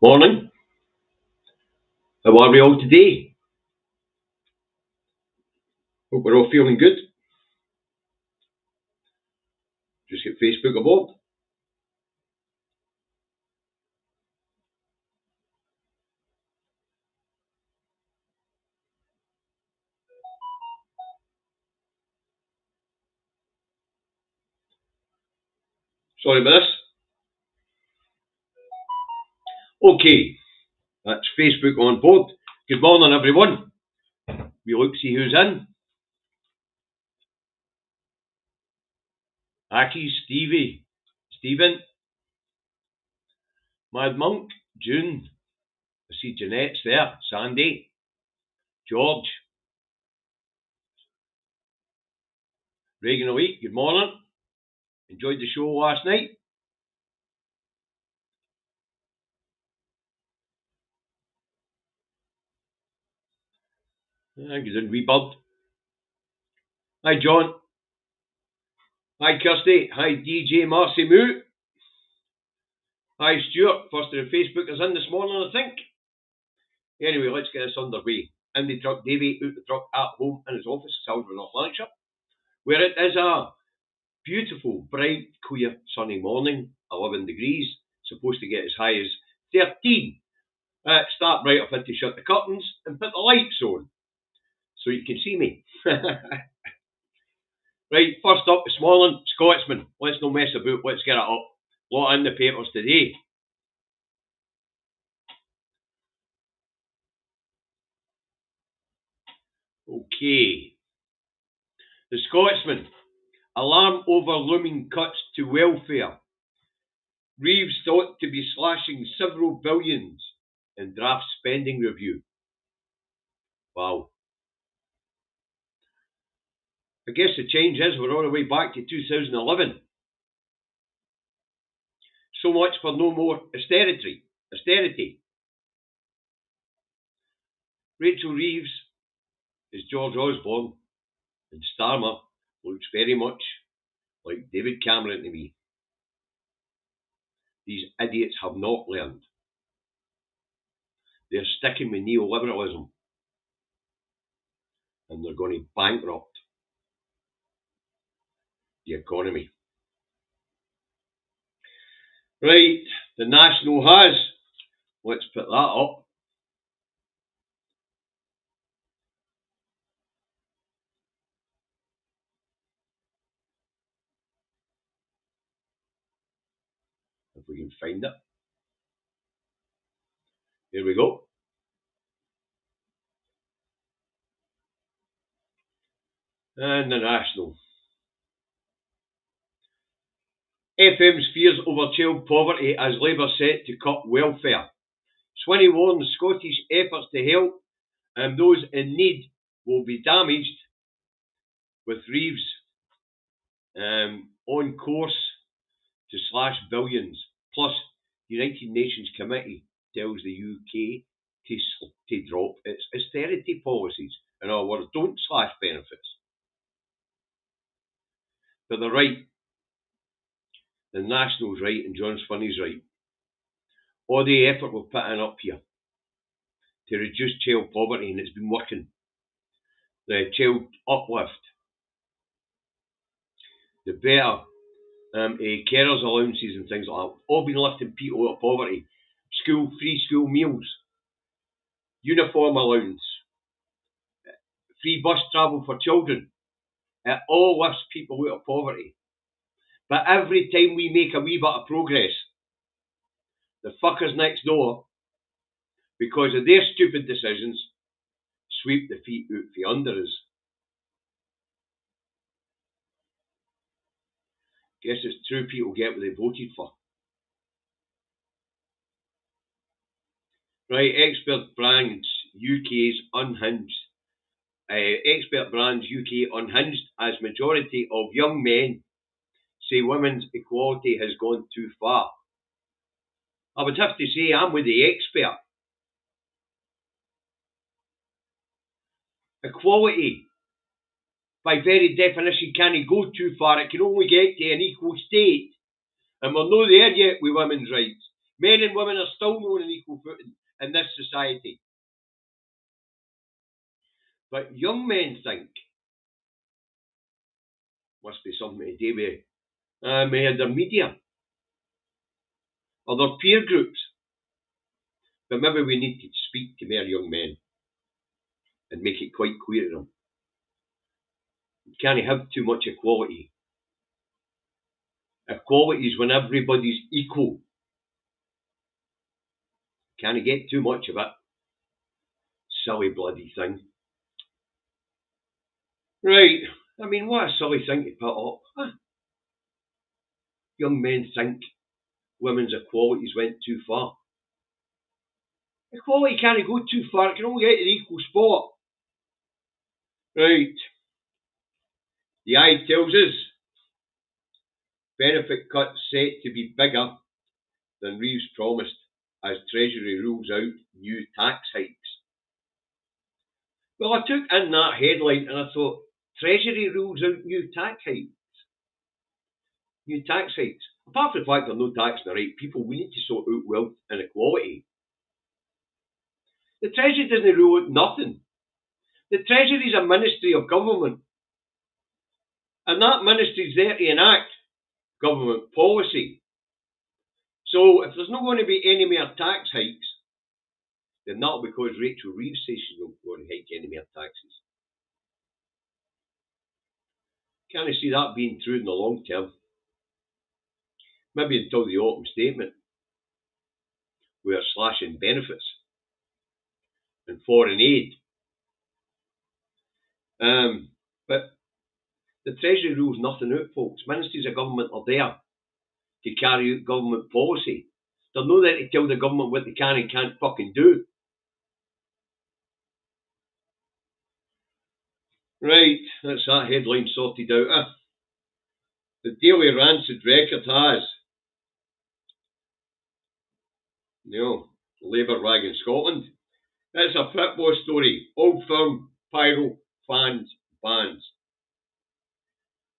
Morning. How are we all today? Hope we're all feeling good. Just get Facebook aboard. Sorry about this. Okay, that's Facebook on board. Good morning, everyone. We look see who's in. Aki, Stevie, Stephen, Mad Monk, June. I see Jeanette's there. Sandy, George, Reagan Elite. Good morning. Enjoyed the show last night. Good in wee bird. Hi John. Hi Kirsty. Hi DJ Marcy Moo. Hi Stuart. First of the Facebookers in this morning, I think. Anyway, let's get this underway. In the truck, Davey out the truck at home in his office, Salford, North Lancashire, where it is a beautiful, bright, clear, sunny morning, 11 degrees, supposed to get as high as 13. Start right off to shut the curtains and put the lights on so you can see me. Right, first up this morning, Scotsman. Let's no mess about, let's get it up. Lot in the papers today. Okay. The Scotsman. Alarm over looming cuts to welfare. Reeves thought to be slashing several billions in draft spending review. Wow. I guess the change is we're all the way back to 2011. So much for no more austerity. Rachel Reeves is George Osborne, and Starmer looks very much like David Cameron to me. These idiots have not learned. They're sticking with neoliberalism, and they're going to bankrupt the economy. Right, the National has. Let's put that up. If we can find it. Here we go. And the National. FM's fears over child poverty as Labour set to cut welfare. Swinney warns Scottish efforts to help and those in need will be damaged, with Reeves on course to slash billions. Plus, United Nations Committee tells the UK to drop its austerity policies. In other words, don't slash benefits. But they're right. The National's right and John Swinney's right. All the effort we're putting up here to reduce child poverty, and it's been working. The child uplift, the better carers allowances and things like that, all been lifting people out of poverty. Free school meals, uniform allowance, free bus travel for children. It all lifts people out of poverty. But every time we make a wee bit of progress, the fuckers next door, because of their stupid decisions, sweep the feet out from under us. Guess it's true people get what they voted for. Right, Expert Brands UK unhinged as majority of young men say women's equality has gone too far. I would have to say I'm with the expert. Equality, by very definition, can't go too far. It can only get to an equal state. And we're not there yet with women's rights. Men and women are still not on equal footing in this society. But young men think, must be something to do with their media or their peer groups. But maybe we need to speak to more young men and make it quite clear to them. You can't have too much equality. Equality is when everybody's equal. Can't get too much of it. Silly bloody thing. Right. I mean, what a silly thing to put up. Huh? Young men think women's equalities went too far. Equality can't go too far. It can only get an equal spot. Right. The eye tells us benefit cuts set to be bigger than Reeves promised as Treasury rules out new tax hikes. Well, I took in that headline and I thought, Treasury rules out new tax hikes. New tax hikes. Apart from the fact there's no tax on the right people, we need to sort out wealth inequality. The Treasury doesn't rule out nothing. The Treasury is a ministry of government. And that ministry is there to enact government policy. So if there's not going to be any more tax hikes, then that'll be because Rachel Reeves says she's not going to hike any more taxes. Can't see that being true in the long term. Maybe until the autumn statement. We are slashing benefits and foreign aid. But the Treasury rules nothing out, folks. Ministries of government are there to carry out government policy. They're not there to tell the government what they can and can't fucking do. Right, that's that headline sorted out. The Daily Rancid Record has, Labour rag in Scotland. It's a football story. Old Firm Pyro fans bans.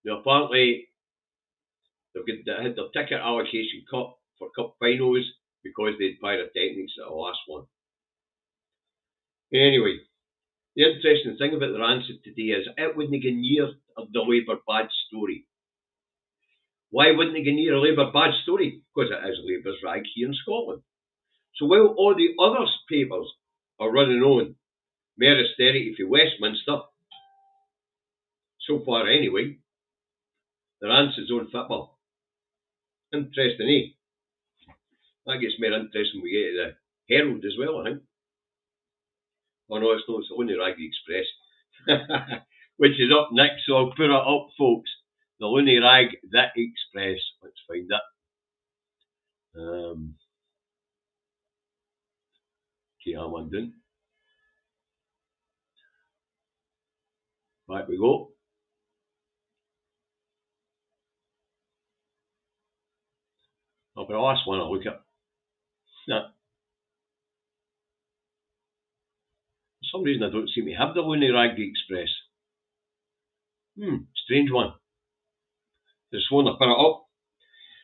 Now apparently they had their ticket allocation cut for cup finals because they had pyrotechnics at the last one. Anyway, the interesting thing about the Rancid today is it wouldn't go near the Labour badge story. Why wouldn't it go near a Labour badge story? Because it is Labour's rag here in Scotland. So while all the other papers are running on mere austerity for Westminster, so far anyway, the Rancid's on football. Interesting, eh? That gets more interesting when we get to the Herald as well, I think. Oh no, it's not, it's only Raggy Express. Which is up next, so I'll put it up, folks. The Looney Rag, that Express. Let's find it. Okay, I'm undone. Back we go. Oh, but the last one I'll look at. Nah. For some reason I don't seem to have the Looney Rag Express. Strange one. Just want to put it up.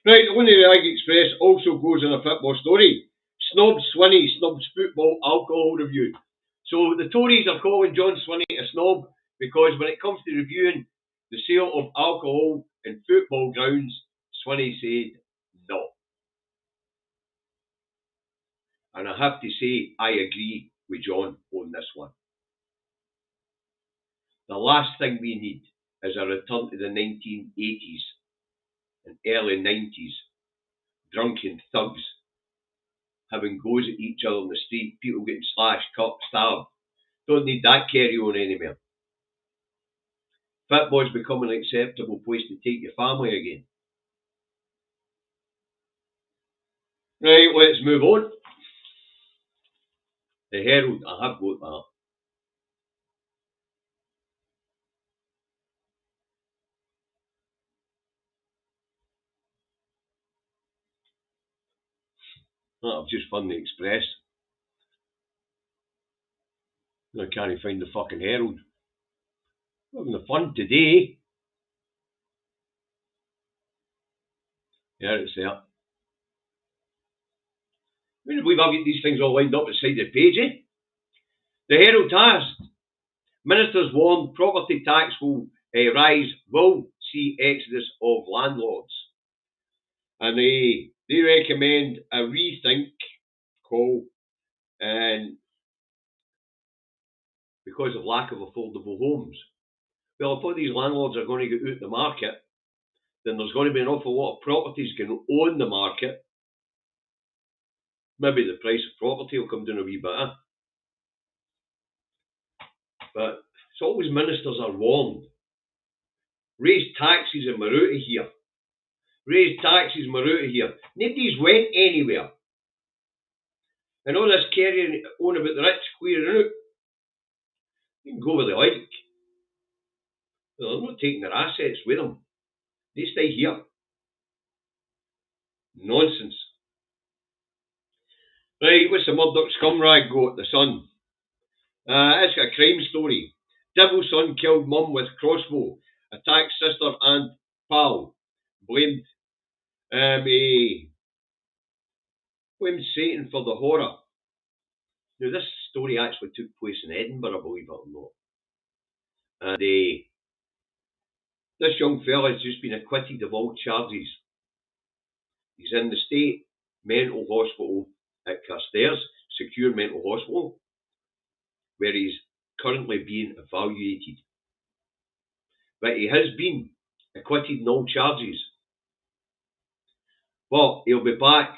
Right, the Looney Rag Express also goes on a football story. Snob Swinney snubs football alcohol review. So the Tories are calling John Swinney a snob because when it comes to reviewing the sale of alcohol in football grounds, Swinney said no. And I have to say, I agree with John on this one. The last thing we need is a return to the 1980s and early 90s. Drunken thugs having goes at each other on the street, people getting slashed, cut, stabbed. Don't need that carry on anymore. Football's becoming an acceptable place to take your family again. Right, let's move on. The Herald, I have got that. I've just found the Express. I can't find the fucking Herald. We're having the fun today. Yeah, it's there. I mean, I believe I've got these things all lined up beside the page, eh? The Herald has. Ministers warn property tax will rise, will see exodus of landlords. And they recommend a rethink call, and because of lack of affordable homes. Well, if all these landlords are going to get out the market, then there's going to be an awful lot of properties going on the market. Maybe the price of property will come down a wee bit. But it's always ministers are warned. Raise taxes and we're out of here. Raise taxes and we're out of here. Nobody's went anywhere. And all this carrying on about the rich clearing out, they can go where they like. They're not taking their assets with them. They stay here. Nonsense. Right, what's the Murdoch scumrag got? The Sun. It's got a crime story. Devil's son killed mum with crossbow. Attacked sister and pal. Blamed Satan for the horror. Now, this story actually took place in Edinburgh, believe it or not. And this young fella has just been acquitted of all charges. He's in the state mental hospital at Carstairs, secure mental hospital, where he's currently being evaluated. But he has been acquitted in all charges. But he'll be back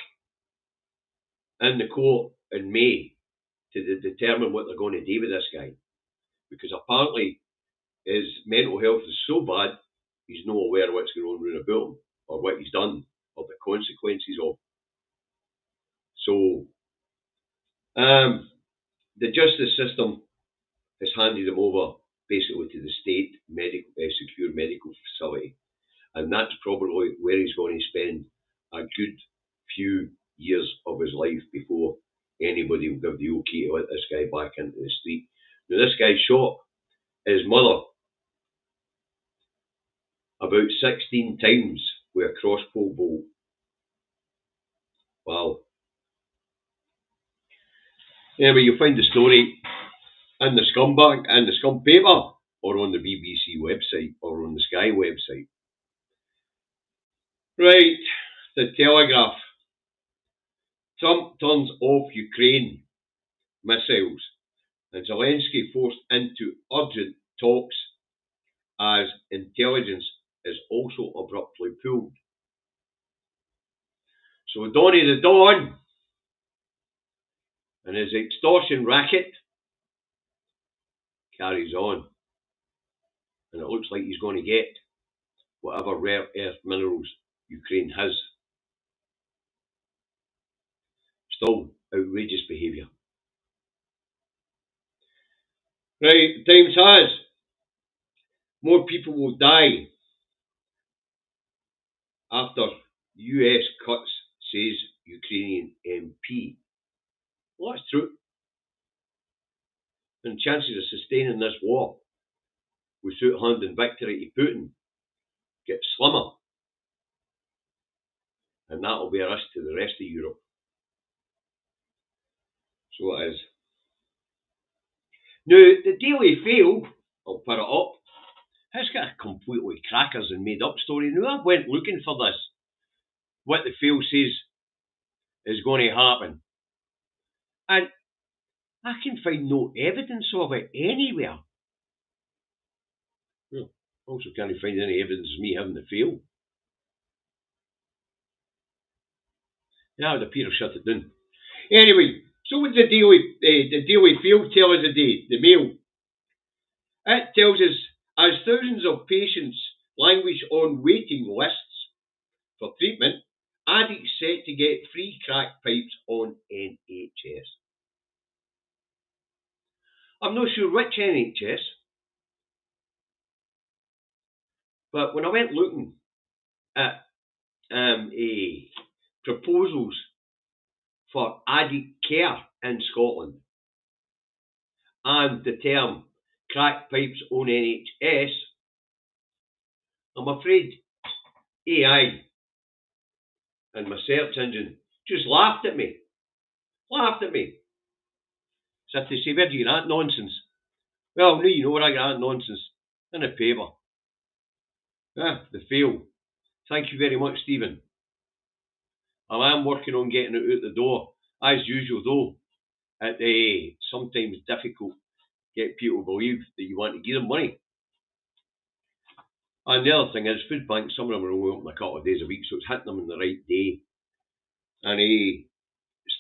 in the court in May to determine what they're going to do with this guy. Because apparently his mental health is so bad, he's not aware of what's going on around about him, or what he's done, or the consequences of. So, the justice system has handed him over basically to the state secure medical facility. And that's probably where he's going to spend a good few years of his life before anybody will give the okay to let this guy back into the street. Now, this guy shot his mother about 16 times with a crossbow bolt. Wow. Anyway, you'll find the story in the Scumbag and the Scum paper, or on the BBC website, or on the Sky website. Right, the Telegraph. Trump turns off Ukraine missiles, and Zelensky forced into urgent talks as intelligence is also abruptly pulled. So Donny the Don and his extortion racket carries on, and it looks like he's going to get whatever rare earth minerals Ukraine has. Still outrageous behaviour. Right, Times has more people will die after US cuts, says Ukrainian MP. Well, that's true. And chances of sustaining this war without handing victory to Putin get slimmer. And that'll be a risk to the rest of Europe. So it is. Now, the Daily Fail, I'll put it up, has got a completely crackers and made up story. Now, I went looking for this. What the Fail says is going to happen. And I can find no evidence of it anywhere. Well, also can't find any evidence of me having the Fail. Yeah, it would appear to shut it down. Anyway, so what the Daily Fail tell us today? The Mail. It tells us, as thousands of patients languish on waiting lists for treatment, addicts set to get free crack pipes on NHS. I'm not sure which NHS, but when I went looking at proposals for addict care in Scotland and the term crack pipes on NHS, I'm afraid AI and my search engine just laughed at me. Laughed at me. So they say, where do you get that nonsense? Well, no, you know where I get that nonsense. In the paper. Ah, the fail. Thank you very much, Stephen. I am working on getting it out the door. As usual, though, it's sometimes difficult to get people to believe that you want to give them money. And the other thing is, food banks, some of them are only open a couple of days a week, so it's hitting them on the right day. And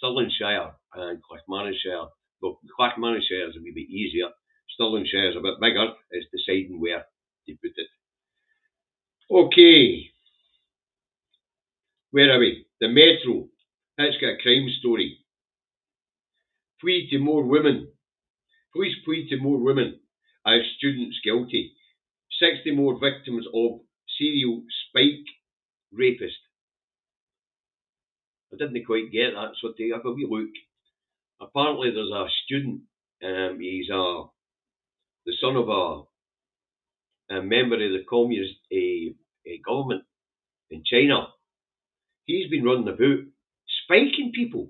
Stirlingshire and Clackmannanshire, well, Clackmannanshire is a wee bit easier. Stirlingshire is a bit bigger. It's deciding where to put it. Okay, where are we? The Metro. It's got a crime story. Plea to more women. Police plead to more women as students guilty. 60 more victims of serial spike rapist. I didn't quite get that, so take a wee look. Apparently, there's a student. He's the son of a member of the communist government in China. He's been running about spiking people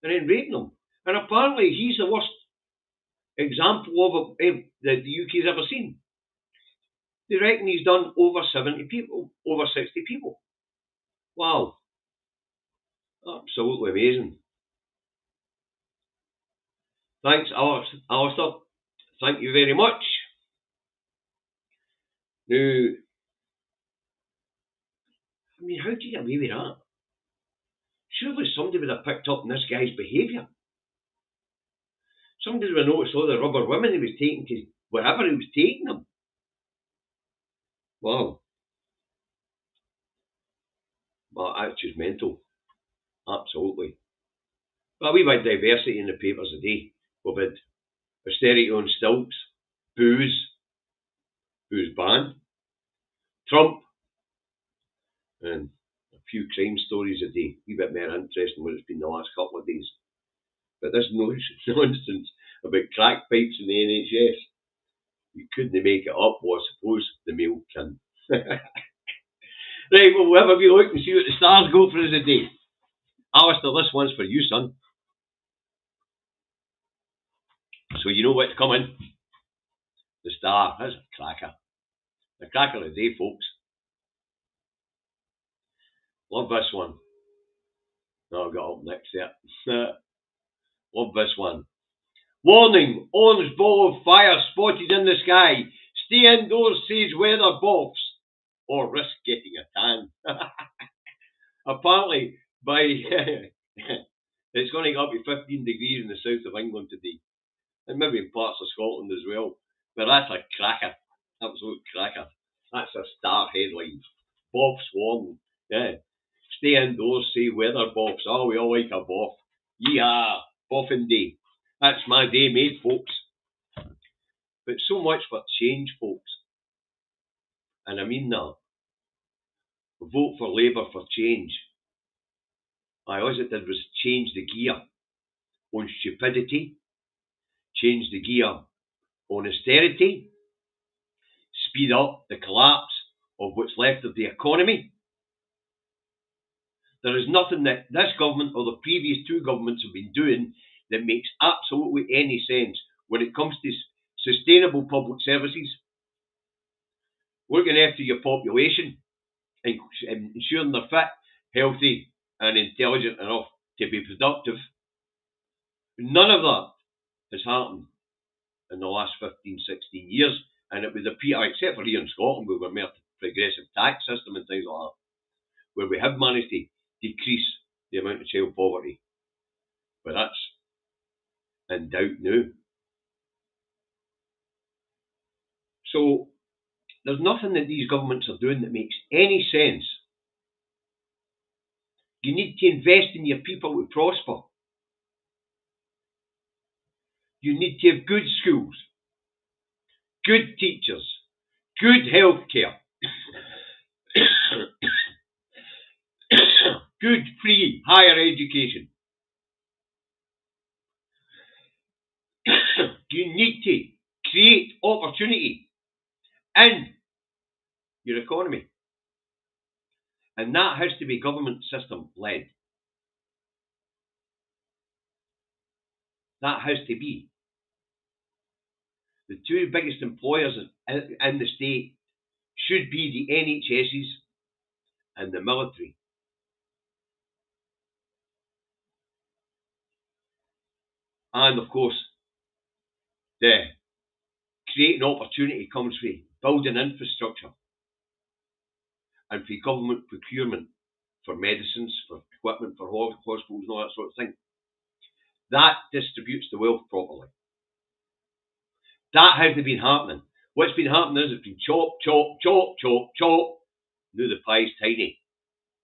and then raping them. And apparently, he's the worst example of it that the UK's ever seen. They reckon he's done over 70 people, over 60 people. Wow. Absolutely amazing. Thanks, Alistair. Thank you very much. Now, I mean, how do you get away with that? Surely somebody would have picked up on this guy's behaviour. Somebody would have noticed all the rubber women he was taking to wherever he was taking them. Wow. Well, that's just mental. Absolutely. But we've had diversity in the papers today. We've had austerity on stilts, booze banned, Trump, and a few crime stories a day. A wee bit more interesting than what it's been the last couple of days. But this nonsense about crack pipes in the NHS, you couldn't make it up, well, I suppose the mail can. Right, well, we'll have a wee look and see what the stars go for us today. Alistair, this one's for you, son. So you know what's coming. The star, that's a cracker. The cracker of the day, folks. Love this one. No, I've got up next there. Love this one. Warning, orange ball of fire spotted in the sky. Stay indoors, says weather boffs, or risk getting a tan. Apparently, it's going to go up to 15 degrees in the south of England today. And maybe in parts of Scotland as well. But that's a cracker. Absolute cracker. That's a star headline. Boffs warning. Yeah. Stay indoors, say weather boffs. Oh, we all like a boff. Yeehaw. Boffin day. That's my day made, folks. But so much for change, folks. And I mean that. Vote for Labour for change. All it did was change the gear on stupidity, change the gear on austerity, speed up the collapse of what's left of the economy. There is nothing that this government or the previous two governments have been doing that makes absolutely any sense when it comes to sustainable public services, looking after your population and ensuring they're fit, healthy and intelligent enough to be productive. None of that has happened in the last 15, 16 years, and it would appear, except for here in Scotland, where we're more progressive tax system and things like that, where we have managed to decrease the amount of child poverty. But that's in doubt now. So there's nothing that these governments are doing that makes any sense. You need to invest in your people to prosper. You need to have good schools, good teachers, good health care, good free higher education. You need to create opportunity in your economy. And that has to be government system led. that has to be. The two biggest employers in the state should be the NHSs and the military. And of course, the creating opportunity comes from building infrastructure and for government procurement for medicines, for equipment, for hospitals and all that sort of thing. That distributes the wealth properly. That hasn't been happening. What's been happening is it's been chop, chop, chop, chop, chop. Now the pie's tiny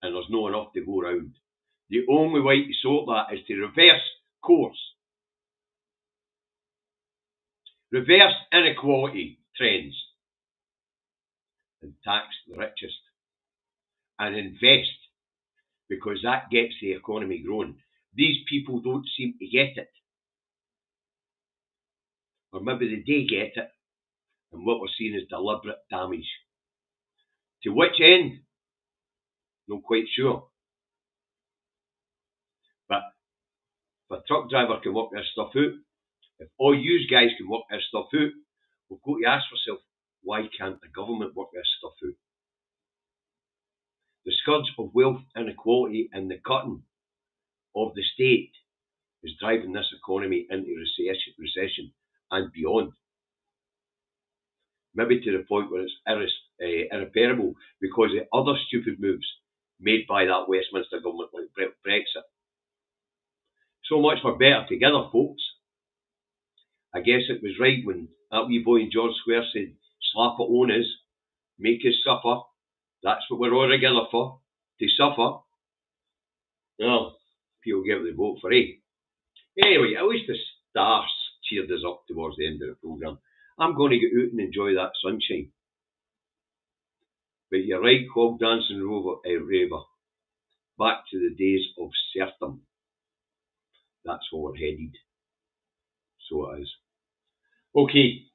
and there's not enough to go around. The only way to sort that is to reverse course. Reverse inequality trends and tax the richest and invest, because that gets the economy growing. These people don't seem to get it. Or maybe they do get it, and what we're seeing is deliberate damage. To which end? Not quite sure. But if a truck driver can work this stuff out, if all you guys can work this stuff out, we've got to ask ourselves, why can't the government work this stuff out? The scourge of wealth inequality and the cutting of the state is driving this economy into recession and beyond. Maybe to the point where it's irreparable because of other stupid moves made by that Westminster government, like Brexit. So much for better together, folks. I guess it was right when that wee boy in George Square said, slap it on us, make us suffer. That's what we're all together for, to suffer. Well, people get what they vote for, eh? Anyway, at least the stars cheered us up towards the end of the programme. I'm going to get out and enjoy that sunshine. But you're right, clog dancing raver. Back to the days of serfdom. That's where we're headed. So it is. Okay.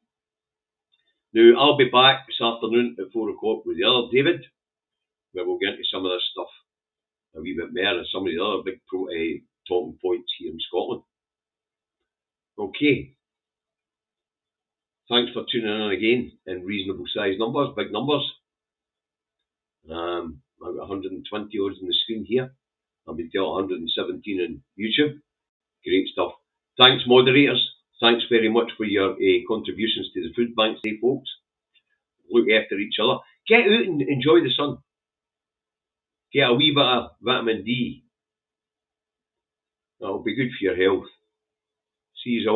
Now, I'll be back this afternoon at 4 o'clock with the other David, where we'll get into some of this stuff a wee bit more and some of the other big talking points here in Scotland. Okay. Thanks for tuning in again in reasonable sized numbers, big numbers. I've got 120 odds on the screen here. I'll be telling 117 on YouTube. Great stuff. Thanks, moderators. Thanks very much for your contributions to the food bank today, folks. Look after each other. Get out and enjoy the sun. Get a wee bit of vitamin D. That'll be good for your health. See you all.